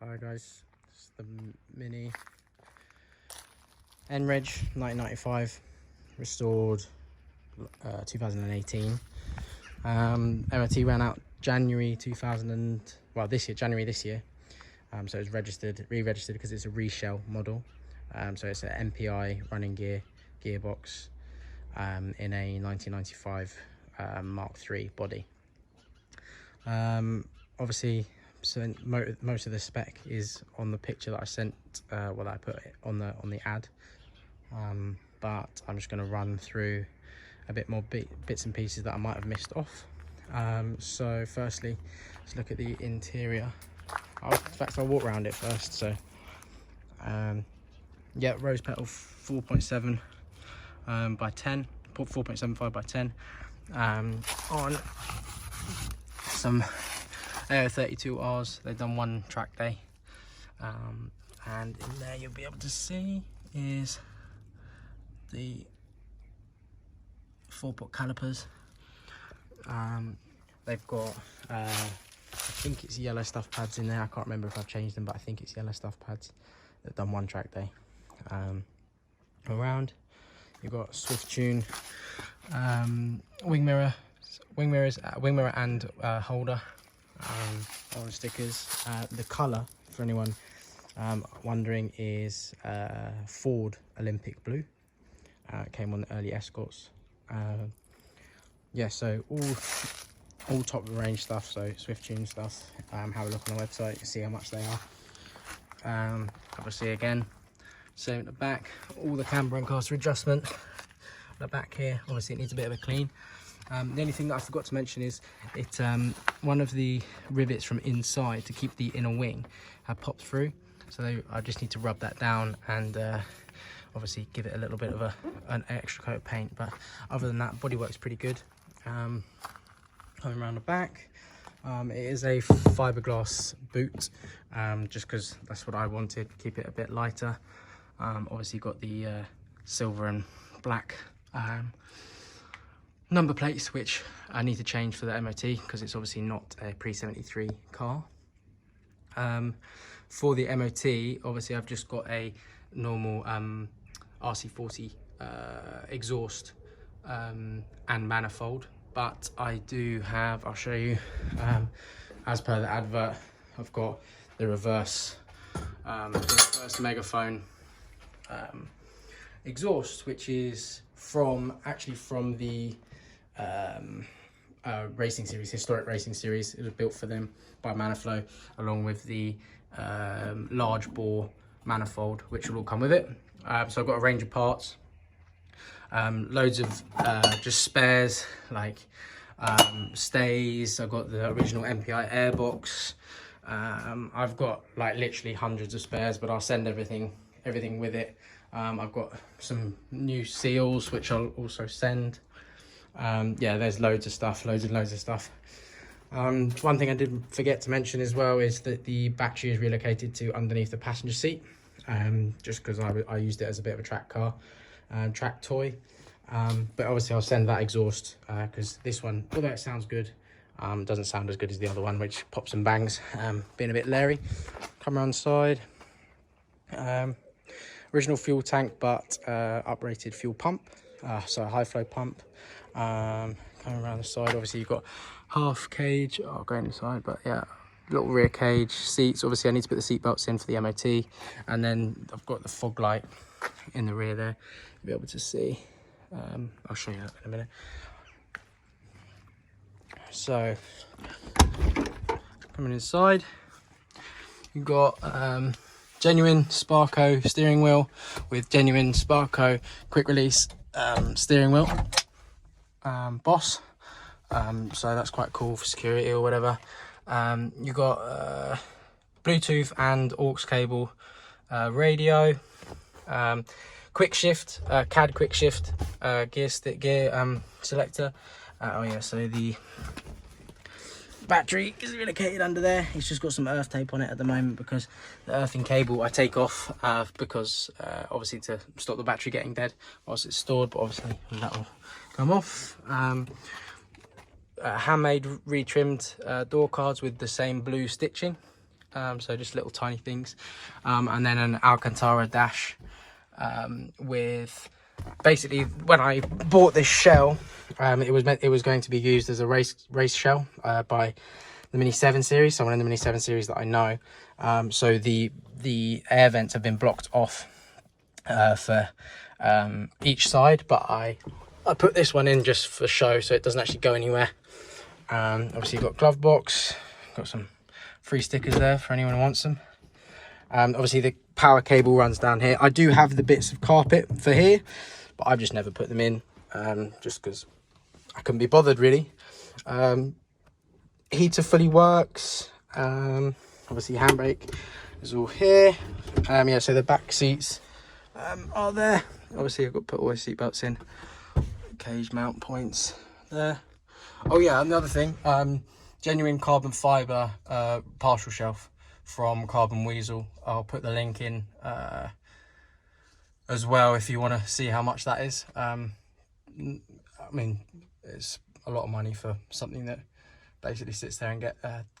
Hi guys, it's the Mini NReg 1995, restored 2018. MOT ran out January 2000 January this year. So it's re-registered because it's a reshell model. So it's an MPI running gearbox in a 1995 Mark III body. Obviously, so most of the spec is on the picture that I sent, that I put on the ad. But I'm just going to run through a bit more bits and pieces that I might have missed off. So firstly, let's look at the interior. In fact, I'll walk around it first. So yeah, rose petal 4.7 by 10, 4.75 by 10, on some AO32Rs. They've done one track day, and in there you'll be able to see is the 4-pot calipers. They've got I think it's yellow stuff pads in there. I can't remember if I've changed them, but I think it's yellow stuff pads. They've done one track day. Around you've got Swift Tune wing mirror and holder on stickers. The colour, for anyone wondering, is Ford Olympic blue. It came on the early Escorts. Yeah, so all top of the range stuff, so Swift Tune stuff. Have a look on the website to see how much they are. Obviously, again, same at the back, all the camber and caster adjustment. The back here, obviously, it needs a bit of a clean. The only thing that I forgot to mention is one of the rivets from inside to keep the inner wing have popped through, so I just need to rub that down and obviously give it a little bit of an extra coat of paint. But other than that, bodywork's pretty good. Coming around the back, it is a fiberglass boot, just because that's what I wanted, keep it a bit lighter. Obviously got the silver and black number plates, which I need to change for the MOT because it's obviously not a pre-73 car. For the MOT, obviously I've just got a normal RC40 exhaust and manifold, but I do have, I'll show you, as per the advert, I've got the reverse megaphone exhaust, which is actually from the racing series, historic racing series. It was built for them by Maniflow, along with the large bore manifold, which will all come with it. So I've got a range of parts, loads of just spares, like stays. I've got the original MPI airbox. I've got like literally hundreds of spares, but I'll send everything with it. I've got some new seals, which I'll also send. Yeah, there's loads of stuff. One thing I did forget to mention as well is that the battery is relocated to underneath the passenger seat, just because I used it as a bit of a track car, track toy. But obviously I'll send that exhaust, because this one, although it sounds good, doesn't sound as good as the other one, which pops and bangs, being a bit leery. Come around the side. Original fuel tank, but uprated fuel pump, so a high flow pump. Coming around the side, obviously you've got half cage. I'll go inside, but yeah, little rear cage, seats. Obviously I need to put the seat belts in for the MOT, and then I've got the fog light in the rear there, you'll be able to see. I'll show you that in a minute. So coming inside, you've got genuine Sparco steering wheel with genuine Sparco quick release steering wheel, Boss. So that's quite cool for security or whatever. You've got Bluetooth and aux cable radio, quick shift, CAD quick shift gear selector. Oh yeah, so the battery is relocated under there. It's just got some earth tape on it at the moment because the earthing cable I take off, because obviously to stop the battery getting dead whilst it's stored, but obviously that will come off. Handmade retrimmed door cards with the same blue stitching. so just little tiny things, and then an Alcantara dash, with basically, when I bought this shell, it was going to be used as a race shell by the Mini 7 series, someone in the Mini 7 series that I know. So the air vents have been blocked off for each side, but I put this one in just for show, so it doesn't actually go anywhere. Obviously you've got glove box, got some free stickers there for anyone who wants them. Obviously the power cable runs down here. I do have the bits of carpet for here, but I've just never put them in, just because I couldn't be bothered really. Heater fully works. Obviously handbrake is all here. Yeah, so the back seats are there. Obviously I've got to put all my seat belts in. Cage mount points there. Oh yeah, another thing, genuine carbon fibre partial shelf from Carbon Weasel. I'll put the link in as well if you want to see how much that is. I mean, it's a lot of money for something that basically sits there and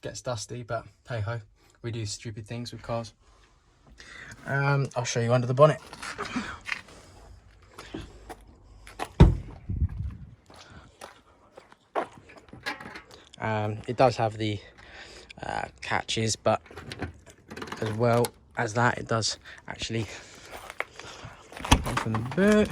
gets dusty, but hey ho, we do stupid things with cars. I'll show you under the bonnet. It does have the catches, but as well as that, it does actually open the boot.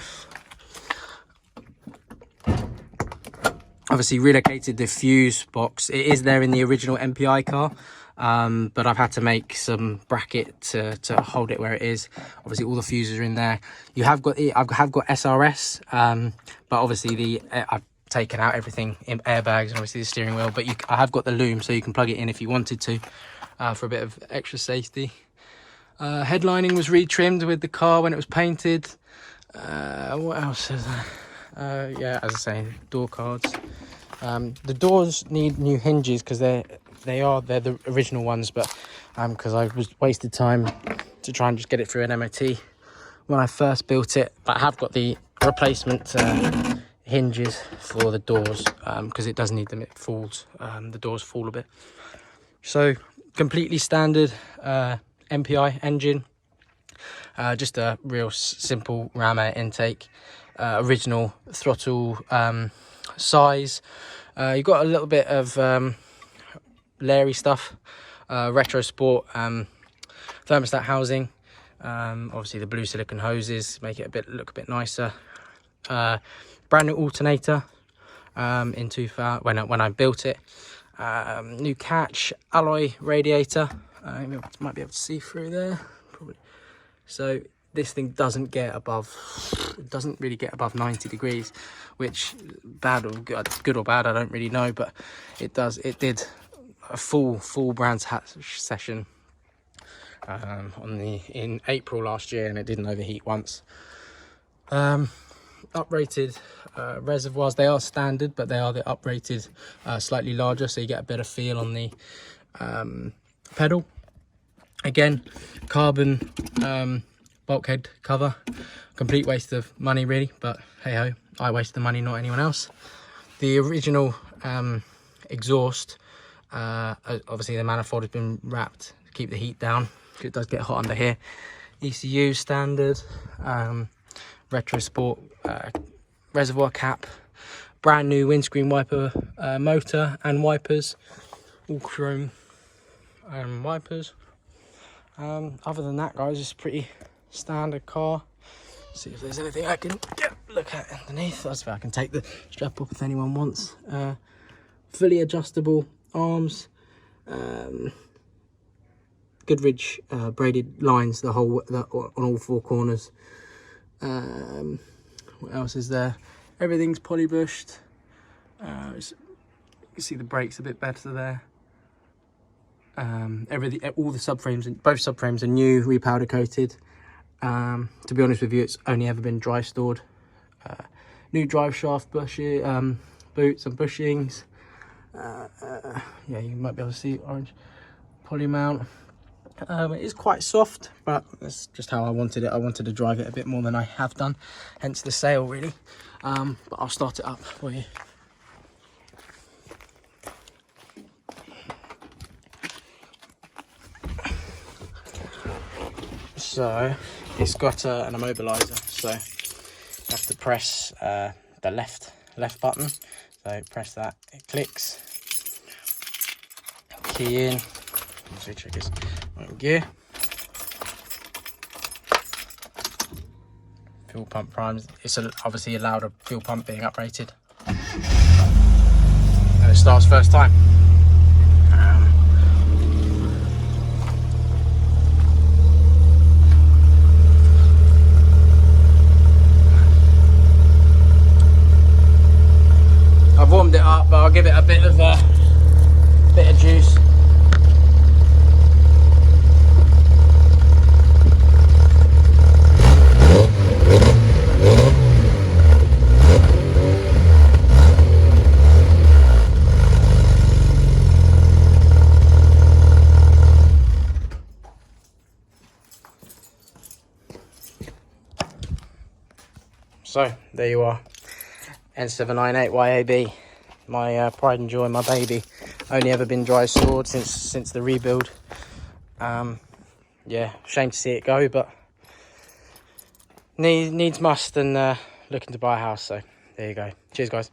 Obviously relocated the fuse box. It is there in the original MPI car, but I've had to make some bracket to hold it where it is. Obviously all the fuses are in there. You have got I have got SRS, but obviously I've taken out everything in airbags and obviously the steering wheel, but I have got the loom, so you can plug it in if you wanted to, for a bit of extra safety. Headlining was retrimmed with the car when it was painted. What else is there? Yeah, as I say, door cards. The doors need new hinges because they're the original ones, but because I was wasted time to try and just get it through an MOT when I first built it. But I have got the replacement hinges for the doors, because it does need them. It falls, the doors fall a bit. So completely standard MPI engine, just a real simple ram air intake, original throttle size. You've got a little bit of Larry stuff, retro sport thermostat housing, obviously the blue silicone hoses make it look a bit nicer. Brand new alternator in 2000 when I built it. New catch, alloy radiator. You might be able to see through there, probably. So this thing doesn't really get above 90 degrees, which bad or good or bad, I don't really know, but it does. It did a full Brands Hatch session in April last year, and it didn't overheat once. Uprated reservoirs, they are standard, but they are the uprated slightly larger, so you get a better feel on the pedal. Again, carbon bulkhead cover. Complete waste of money really, but hey ho, I wasted the money, not anyone else. The original exhaust, obviously the manifold has been wrapped to keep the heat down, because it does get hot under here. ECU standard, retro sport reservoir cap, brand new windscreen wiper motor and wipers, all chrome wipers. Other than that, guys, it's a pretty standard car. See if there's anything I can look at underneath. That's where I can take the strap up if anyone wants. Fully adjustable arms, Goodrich braided lines on all four corners. What else is there? Everything's polybushed. You can see the brakes a bit better there. All the subframes, both subframes are new, repowder coated. To be honest with you, it's only ever been dry stored. New drive shaft boots and bushings. Yeah, you might be able to see orange poly mount. It is quite soft, but that's just how I wanted it. I wanted to drive it a bit more than I have done, hence the sale really. But I'll start it up for you. So it's got an immobilizer, so you have to press the left button. So press that, it clicks. Key in. So check this gear. Fuel pump primes. It's obviously allowed a fuel pump being uprated. And it starts first time. I've warmed it up, but I'll give it a bit of juice. So there you are, N798 YAB, my pride and joy, my baby. Only ever been dry stored since the rebuild. Yeah, shame to see it go, but needs must, and looking to buy a house. So there you go. Cheers, guys.